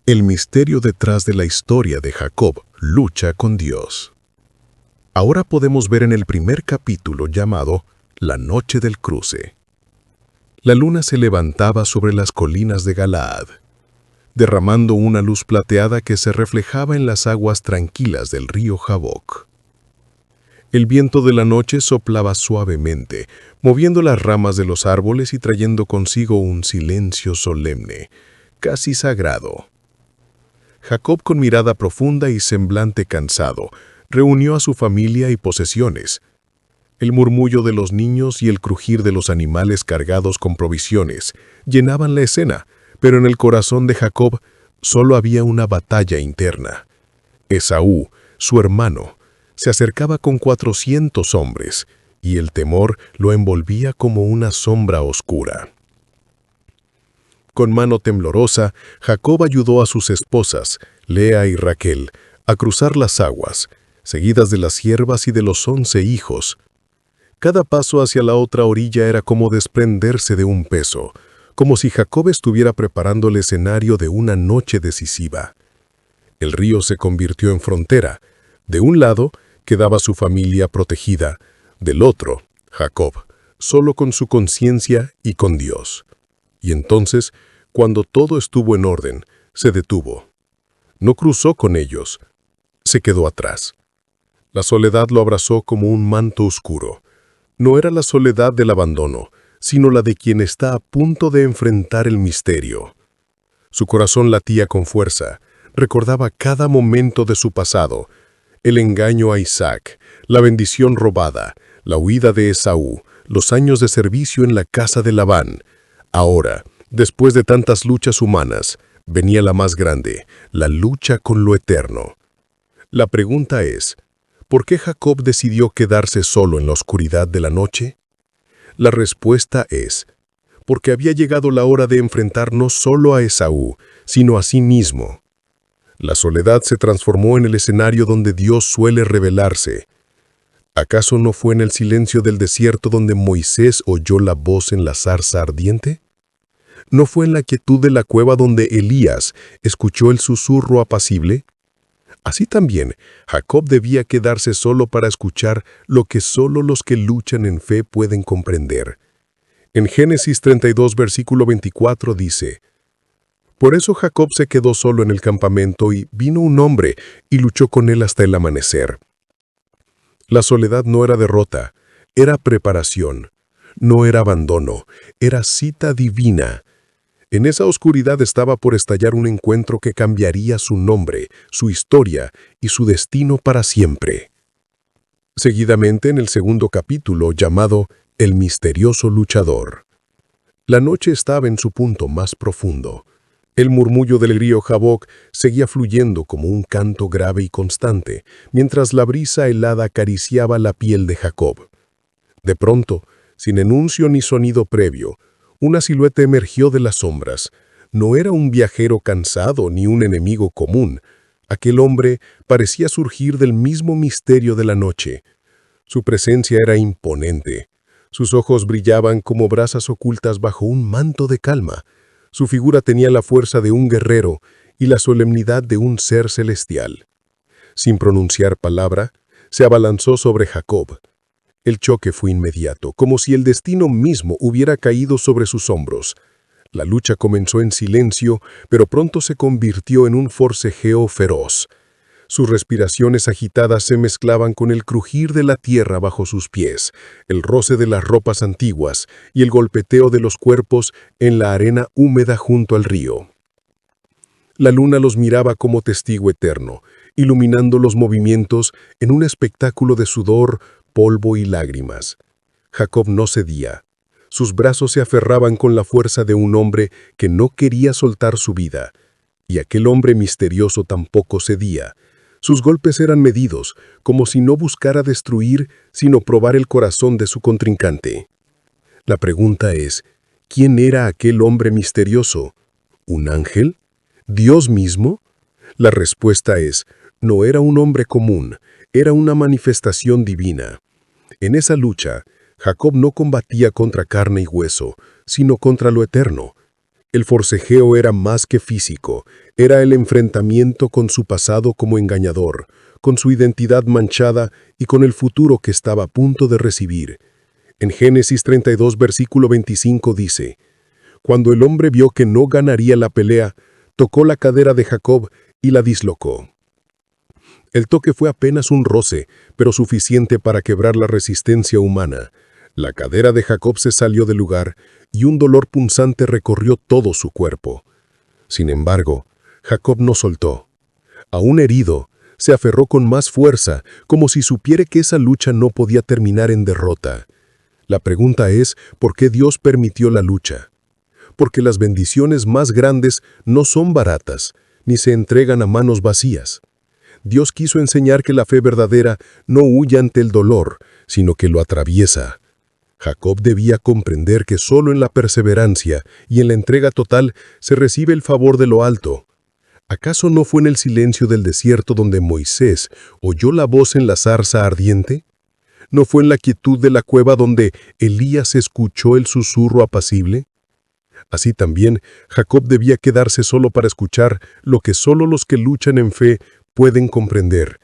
El misterio detrás de la historia de Jacob lucha con Dios. Ahora podemos ver en el primer capítulo llamado La Noche del Cruce. La luna se levantaba sobre las colinas de Galaad, derramando una luz plateada que se reflejaba en las aguas tranquilas del río Jaboc. El viento de la noche soplaba suavemente, moviendo las ramas de los árboles y trayendo consigo un silencio solemne, casi sagrado. Jacob, con mirada profunda y semblante cansado, reunió a su familia y posesiones. El murmullo de los niños y el crujir de los animales cargados con provisiones llenaban la escena, pero en el corazón de Jacob solo había una batalla interna. Esaú, su hermano, se acercaba con 400 hombres, y el temor lo envolvía como una sombra oscura. Con mano temblorosa, Jacob ayudó a sus esposas, Lea y Raquel, a cruzar las aguas, seguidas de las siervas y de los 11 hijos. Cada paso hacia la otra orilla era como desprenderse de un peso, como si Jacob estuviera preparando el escenario de una noche decisiva. El río se convirtió en frontera. De un lado quedaba su familia protegida, del otro, Jacob, solo con su conciencia y con Dios. Y entonces, cuando todo estuvo en orden, se detuvo. No cruzó con ellos, se quedó atrás. La soledad lo abrazó como un manto oscuro. No era la soledad del abandono, sino la de quien está a punto de enfrentar el misterio. Su corazón latía con fuerza, recordaba cada momento de su pasado, el engaño a Isaac, la bendición robada, la huida de Esaú, los años de servicio en la casa de Labán. Ahora, después de tantas luchas humanas, venía la más grande, la lucha con lo eterno. La pregunta es, ¿por qué Jacob decidió quedarse solo en la oscuridad de la noche? La respuesta es, porque había llegado la hora de enfrentar no solo a Esaú, sino a sí mismo. La soledad se transformó en el escenario donde Dios suele revelarse. ¿Acaso no fue en el silencio del desierto donde Moisés oyó la voz en la zarza ardiente? ¿No fue en la quietud de la cueva donde Elías escuchó el susurro apacible? Así también, Jacob debía quedarse solo para escuchar lo que solo los que luchan en fe pueden comprender. En Génesis 32, versículo 24 dice, «Por eso Jacob se quedó solo en el campamento y vino un hombre y luchó con él hasta el amanecer». La soledad no era derrota, era preparación. No era abandono, era cita divina. En esa oscuridad estaba por estallar un encuentro que cambiaría su nombre, su historia y su destino para siempre. Seguidamente, en el segundo capítulo, llamado El misterioso luchador. La noche estaba en su punto más profundo. El murmullo del río Jaboc seguía fluyendo como un canto grave y constante, mientras la brisa helada acariciaba la piel de Jacob. De pronto, sin enuncio ni sonido previo, una silueta emergió de las sombras. No era un viajero cansado ni un enemigo común. Aquel hombre parecía surgir del mismo misterio de la noche. Su presencia era imponente. Sus ojos brillaban como brasas ocultas bajo un manto de calma. Su figura tenía la fuerza de un guerrero y la solemnidad de un ser celestial. Sin pronunciar palabra, se abalanzó sobre Jacob. El choque fue inmediato, como si el destino mismo hubiera caído sobre sus hombros. La lucha comenzó en silencio, pero pronto se convirtió en un forcejeo feroz. Sus respiraciones agitadas se mezclaban con el crujir de la tierra bajo sus pies, el roce de las ropas antiguas y el golpeteo de los cuerpos en la arena húmeda junto al río. La luna los miraba como testigo eterno, iluminando los movimientos en un espectáculo de sudor, polvo y lágrimas. Jacob no cedía. Sus brazos se aferraban con la fuerza de un hombre que no quería soltar su vida, y aquel hombre misterioso tampoco cedía. Sus golpes eran medidos, como si no buscara destruir, sino probar el corazón de su contrincante. La pregunta es, ¿quién era aquel hombre misterioso? ¿Un ángel? ¿Dios mismo? La respuesta es, no era un hombre común, era una manifestación divina. En esa lucha, Jacob no combatía contra carne y hueso, sino contra lo eterno. El forcejeo era más que físico, Era el enfrentamiento con su pasado como engañador, con su identidad manchada y con el futuro que estaba a punto de recibir. En Génesis 32, versículo 25 dice: Cuando el hombre vio que no ganaría la pelea, tocó la cadera de Jacob y la dislocó. El toque fue apenas un roce, pero suficiente para quebrar la resistencia humana. La cadera de Jacob se salió del lugar y un dolor punzante recorrió todo su cuerpo. Sin embargo, Jacob no soltó. Aún herido, se aferró con más fuerza, como si supiera que esa lucha no podía terminar en derrota. La pregunta es, ¿por qué Dios permitió la lucha? Porque las bendiciones más grandes no son baratas, ni se entregan a manos vacías. Dios quiso enseñar que la fe verdadera no huye ante el dolor, sino que lo atraviesa. Jacob debía comprender que solo en la perseverancia y en la entrega total se recibe el favor de lo alto. ¿Acaso no fue en el silencio del desierto donde Moisés oyó la voz en la zarza ardiente? ¿No fue en la quietud de la cueva donde Elías escuchó el susurro apacible? Así también, Jacob debía quedarse solo para escuchar lo que solo los que luchan en fe pueden comprender.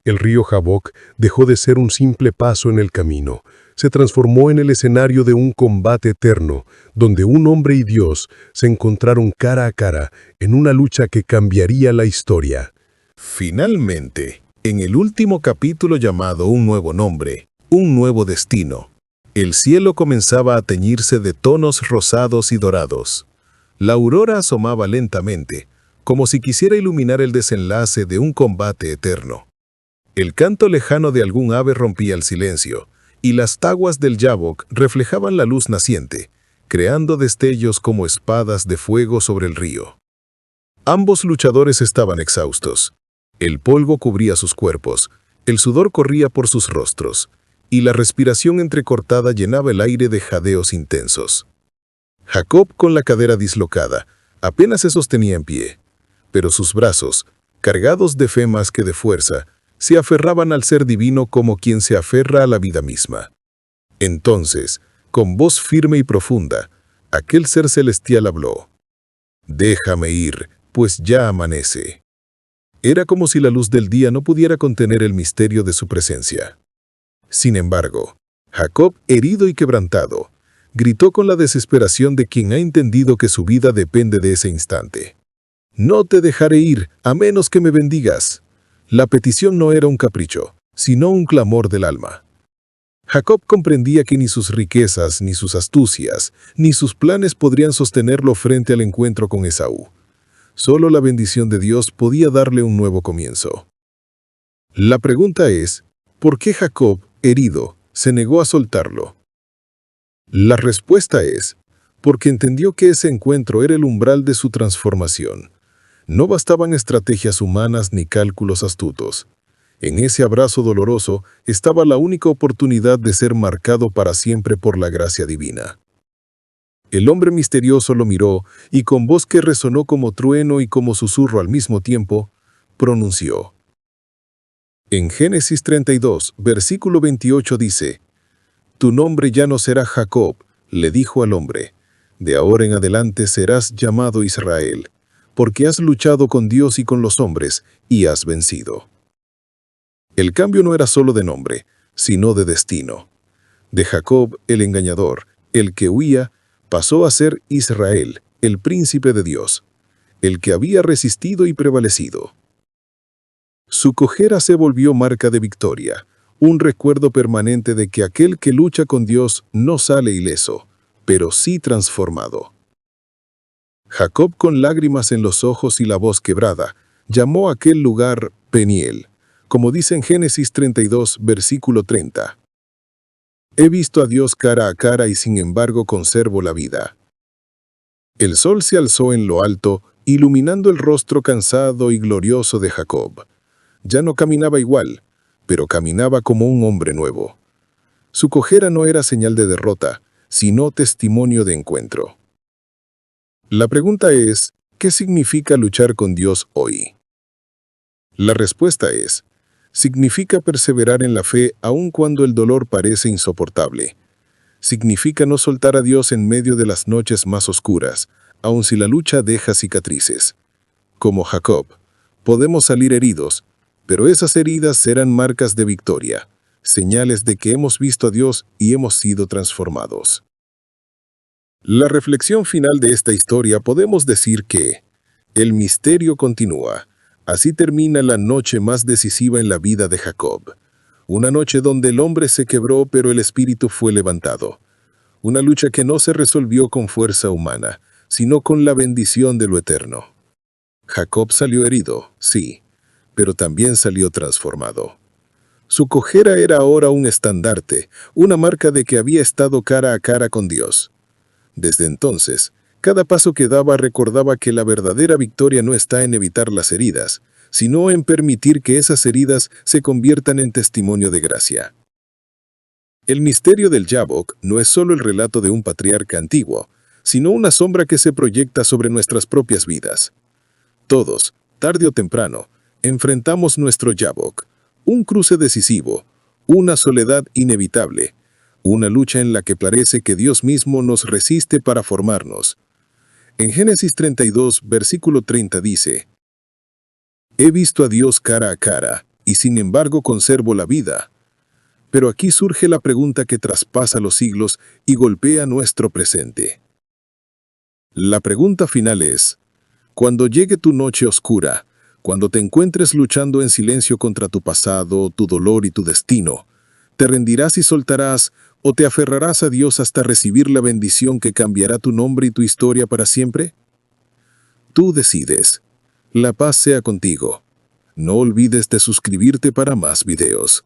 El río Jaboc dejó de ser un simple paso en el camino. Se transformó en el escenario de un combate eterno, donde un hombre y Dios se encontraron cara a cara en una lucha que cambiaría la historia. Finalmente, en el último capítulo llamado Un nuevo nombre, un nuevo destino, el cielo comenzaba a teñirse de tonos rosados y dorados. La aurora asomaba lentamente, como si quisiera iluminar el desenlace de un combate eterno. El canto lejano de algún ave rompía el silencio, y las taguas del Yabok reflejaban la luz naciente, creando destellos como espadas de fuego sobre el río. Ambos luchadores estaban exhaustos. El polvo cubría sus cuerpos, el sudor corría por sus rostros, y la respiración entrecortada llenaba el aire de jadeos intensos. Jacob, con la cadera dislocada, apenas se sostenía en pie, pero sus brazos, cargados de fe más que de fuerza, se aferraban al ser divino como quien se aferra a la vida misma. Entonces, con voz firme y profunda, aquel ser celestial habló: «Déjame ir, pues ya amanece». Era como si la luz del día no pudiera contener el misterio de su presencia. Sin embargo, Jacob, herido y quebrantado, gritó con la desesperación de quien ha entendido que su vida depende de ese instante: «No te dejaré ir, a menos que me bendigas». La petición no era un capricho, sino un clamor del alma. Jacob comprendía que ni sus riquezas, ni sus astucias, ni sus planes podrían sostenerlo frente al encuentro con Esaú. Solo la bendición de Dios podía darle un nuevo comienzo. La pregunta es, ¿por qué Jacob, herido, se negó a soltarlo? La respuesta es, porque entendió que ese encuentro era el umbral de su transformación. No bastaban estrategias humanas ni cálculos astutos. En ese abrazo doloroso estaba la única oportunidad de ser marcado para siempre por la gracia divina. El hombre misterioso lo miró y con voz que resonó como trueno y como susurro al mismo tiempo, pronunció. En Génesis 32, versículo 28 dice: «Tu nombre ya no será Jacob», le dijo al hombre, «de ahora en adelante serás llamado Israel, porque has luchado con Dios y con los hombres, y has vencido». El cambio no era solo de nombre, sino de destino. De Jacob, el engañador, el que huía, pasó a ser Israel, el príncipe de Dios, el que había resistido y prevalecido. Su cojera se volvió marca de victoria, un recuerdo permanente de que aquel que lucha con Dios no sale ileso, pero sí transformado. Jacob, con lágrimas en los ojos y la voz quebrada, llamó a aquel lugar Peniel, como dice en Génesis 32, versículo 30. «He visto a Dios cara a cara y sin embargo conservo la vida». El sol se alzó en lo alto, iluminando el rostro cansado y glorioso de Jacob. Ya no caminaba igual, pero caminaba como un hombre nuevo. Su cojera no era señal de derrota, sino testimonio de encuentro. La pregunta es, ¿qué significa luchar con Dios hoy? La respuesta es, significa perseverar en la fe aun cuando el dolor parece insoportable. Significa no soltar a Dios en medio de las noches más oscuras, aun si la lucha deja cicatrices. Como Jacob, podemos salir heridos, pero esas heridas eran marcas de victoria, señales de que hemos visto a Dios y hemos sido transformados. La reflexión final de esta historia podemos decir que el misterio continúa. Así termina la noche más decisiva en la vida de Jacob. Una noche donde el hombre se quebró, pero el espíritu fue levantado. Una lucha que no se resolvió con fuerza humana, sino con la bendición de lo eterno. Jacob salió herido, sí, pero también salió transformado. Su cojera era ahora un estandarte, una marca de que había estado cara a cara con Dios. Desde entonces, cada paso que daba recordaba que la verdadera victoria no está en evitar las heridas, sino en permitir que esas heridas se conviertan en testimonio de gracia. El misterio del Yabok no es solo el relato de un patriarca antiguo, sino una sombra que se proyecta sobre nuestras propias vidas. Todos, tarde o temprano, enfrentamos nuestro Yabok, un cruce decisivo, una soledad inevitable, una lucha en la que parece que Dios mismo nos resiste para formarnos. En Génesis 32, versículo 30 dice: «He visto a Dios cara a cara, y sin embargo conservo la vida». Pero aquí surge la pregunta que traspasa los siglos y golpea nuestro presente. La pregunta final es: cuando llegue tu noche oscura, cuando te encuentres luchando en silencio contra tu pasado, tu dolor y tu destino, ¿te rendirás y soltarás o te aferrarás a Dios hasta recibir la bendición que cambiará tu nombre y tu historia para siempre? Tú decides. La paz sea contigo. No olvides de suscribirte para más videos.